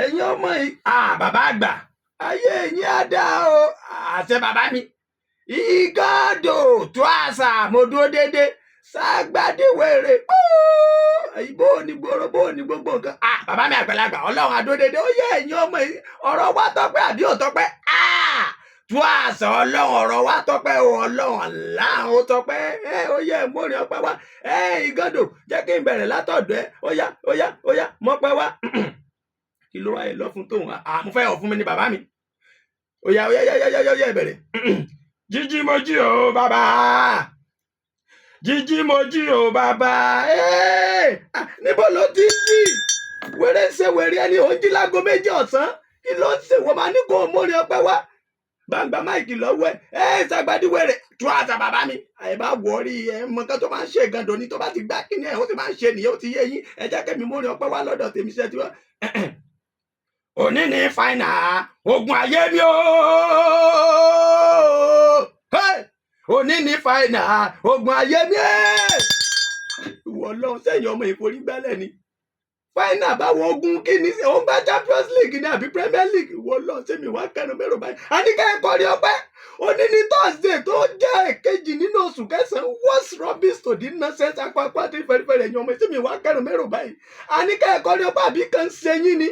ẹ̀yin ọmọ yìí bàbá àgbà ayé yín á dá o àṣẹ bàbá mi ìgàdò tó àṣà mo dúró dédé ṣàgbàdéwèrè bó ní gbòòrò bó ní gbogbo nǹkan bàbá mi àgbàlagbà ọlọ́run adódédé ó yẹ ẹ̀yin ọmọ yìí ọ̀rọ̀ wa tọ́pẹ́ àbí ò tọ́pẹ́ tó àṣà ọlọ́run ọ̀rọ̀ wa tọ́pẹ́ o ọlọ́run láàrún ó tọ́pẹ́ ó yẹ mórin ọpẹ́ wá ìgàdò jẹ́ kí n bẹ̀rẹ̀ látọ̀dọ̀ ẹ ó yá mọ́pẹ́ wá kí ló wáyé lọ fún tóun mo fẹ́ ọ̀ fún mi ní bàbá mi ó yá ìbẹ̀rẹ̀ jíjí mo jí o bàbá jíjí mo jí o bàbá níbo ló ti jí wèrè ń ṣe wèrè ẹni ò ń jí lágo méjì ọ̀sán kí ló ń ṣe wọ́n máa ní kó o mórin ọpẹ́ wá gbangba máìkì lọ́wọ́ ṣàgbàdìwèrè tú àṣà bàbá mi àyèbá wọ̀ọ́rí mọ̀ọ́kán tó máa ń ṣe ìgàndò ní tó bá ti gbá kíní ẹ̀ ó ti máa ń ṣe nìyẹn ó ti yé yín ẹ jẹ́ kẹ́mi mórin ọpẹ́ wá lọ́dọ̀ tèmi ṣe tiwọn. òní ní fáínà ogun ayé mi o òní ní fáínà ogun ayé mi ìwọ Ọlọ́run sẹ́yìn ọmọ ìforí gbálẹ̀ ni fáínà báwo ogun kí ni ó ń bá Champions League ní àbí Premier League ìwọ Ọlọ́run sẹ́mi wá kẹnu mẹ́rọ báyìí àníkà ẹ̀kọ́ rí ọpẹ́ òní ní Thursday tó jẹ́ èkejì nínú oṣù kẹsàn-án worst rubbish to the nonsense akọ àti fẹ́rẹ́fẹ́rẹ́ ẹ̀yìn ọmọ sẹ́mi wá kẹnu mẹ́rọ báyìí àníkà ẹ̀kọ́ rí ọpẹ́ àbí kan ṣe yín ni